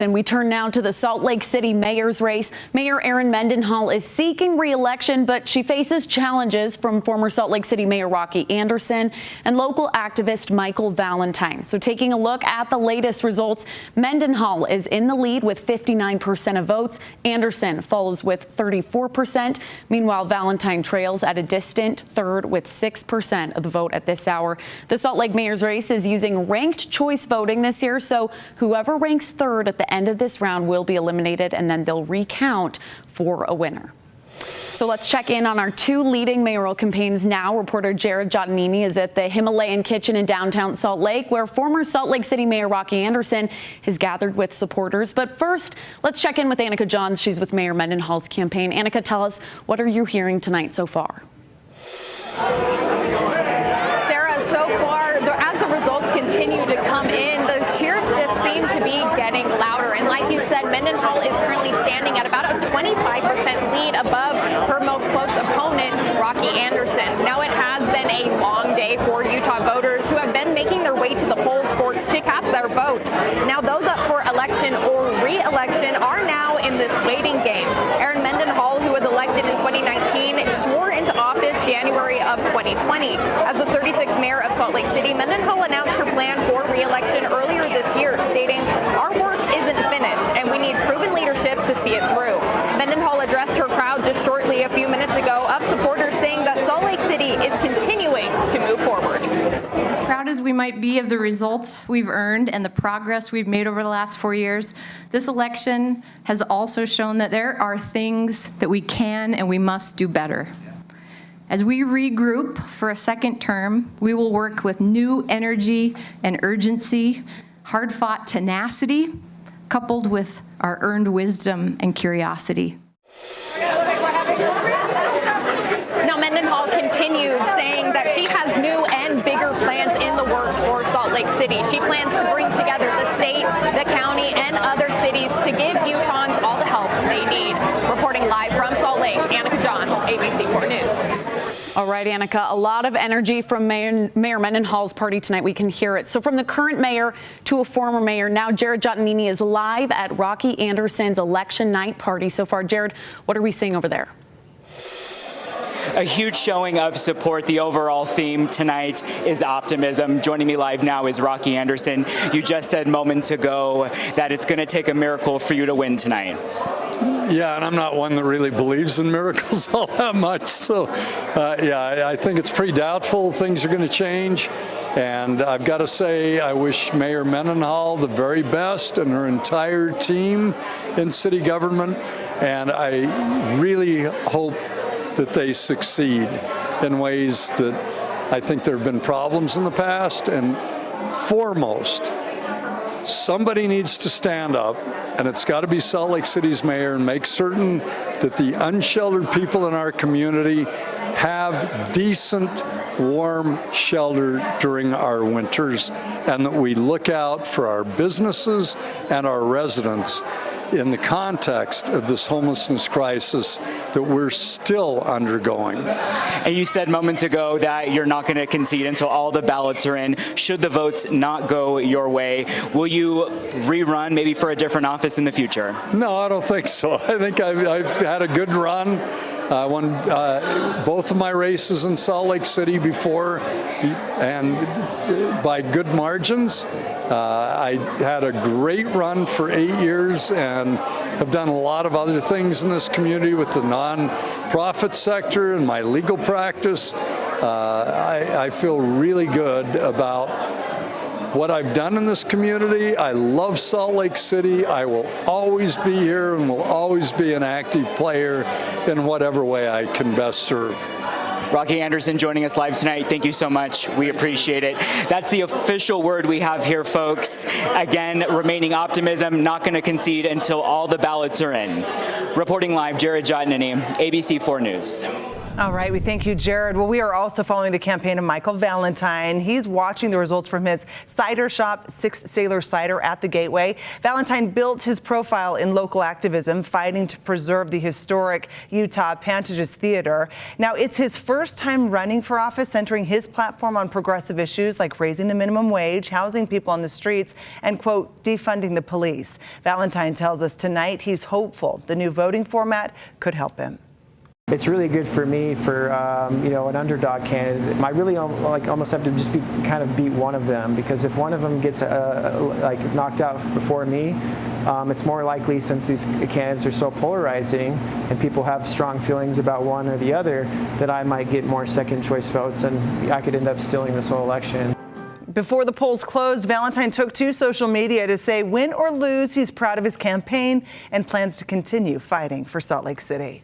And we turn now to the Salt Lake City mayor's race. Mayor Erin Mendenhall is seeking re-election, but she faces challenges from former Salt Lake City Mayor Rocky Anderson and local activist Michael Valentine. So taking a look at the latest results, Mendenhall is in the lead with 59% of votes. Anderson follows with 34%. Meanwhile, Valentine trails at a distant third with 6% of the vote at this hour. The Salt Lake mayor's race is using ranked choice voting this year, so whoever ranks third at the end of this round will be eliminated, and then they'll recount for a winner. So let's check in on our two leading mayoral campaigns now. Reporter Jared Giannini is at the Himalayan Kitchen in downtown Salt Lake, where former Salt Lake City Mayor Rocky Anderson has gathered with supporters. But first, let's check in with Annika Johns. She's with Mayor Mendenhall's campaign. Annika, tell us, what are you hearing tonight so far? Sarah, so far, as the results continue to come in, the cheers just seem to be getting louder. And like you said, Mendenhall is currently standing at about a 25% lead above her most close opponent, Rocky Anderson. Now, it has been a long day for Utah voters who have been making their way to the polls to cast their vote. Now, those up for election or re-election are now in this waiting game. Erin Mendenhall, who was elected in 2019, swore into office January of 2020. As the 36th mayor of Salt Lake City, Mendenhall announced her plan for re-election earlier this year, stating, "Our work isn't finished, and we need proven leadership to see it through." Mendenhall addressed her crowd just shortly a few minutes ago of supporters, saying that Salt Lake City is continuing to move forward. As proud as we might be of the results we've earned and the progress we've made over the last 4 years, this election has also shown that there are things that we can and we must do better. As we regroup for a second term, we will work with new energy and urgency, hard-fought tenacity, coupled with our earned wisdom and curiosity. Now, Mendenhall continued saying that she has new and bigger plans in the works for Salt Lake City. She plans to bring together the state, the county, and other cities to give Utahns all the help they need. Reporting live from Salt Lake, Annika Johns, ABC 4 News. All right, Annika, a lot of energy from Mayor Mendenhall's party tonight. We can hear it. So from the current mayor to a former mayor, now Jared Giannini is live at Rocky Anderson's election night party. So far, Jared, what are we seeing over there? A huge showing of support. The overall theme tonight is optimism. Joining me live now is Rocky Anderson. You just said moments ago that it's going to take a miracle for you to win tonight. Yeah, and I'm not one that really believes in miracles all that much. So, yeah, I think it's pretty doubtful things are going to change. And I've got to say, I wish Mayor Mendenhall the very best and her entire team in city government. And I really hope that they succeed in ways that I think there have been problems in the past. And foremost, somebody needs to stand up, and it's got to be Salt Lake City's mayor, and make certain that the unsheltered people in our community have decent, warm shelter during our winters, and that we look out for our businesses and our residents in the context of this homelessness crisis that we're still undergoing. And you said moments ago that you're not going to concede until all the ballots are in. Should the votes not go your way, will you rerun maybe for a different office in the future? No, I don't think so. I think I've had a good run. I won both of my races in Salt Lake City before, and by good margins. I had a great run for 8 years and have done a lot of other things in this community with the nonprofit sector and my legal practice. I feel really good about what I've done in this community. I love Salt Lake City. I will always be here and will always be an active player in whatever way I can best serve. Rocky Anderson joining us live tonight. Thank you so much. We appreciate it. That's the official word we have here, folks. Again, remaining optimism, not going to concede until all the ballots are in. Reporting live, Jared Giannini, ABC 4 News. All right, we thank you, Jared. Well, we are also following the campaign of Michael Valentine. He's watching the results from his cider shop, Six Sailor Cider at the Gateway. Valentine built his profile in local activism, fighting to preserve the historic Utah Pantages Theater. Now, it's his first time running for office, centering his platform on progressive issues like raising the minimum wage, housing people on the streets, and, quote, defunding the police. Valentine tells us tonight he's hopeful the new voting format could help him. It's really good for me for an underdog candidate. I really almost have to just kind of beat one of them, because if one of them gets knocked out before me, it's more likely, since these candidates are so polarizing and people have strong feelings about one or the other, that I might get more second choice votes and I could end up stealing this whole election. Before the polls closed, Valentine took to social media to say, win or lose, he's proud of his campaign and plans to continue fighting for Salt Lake City.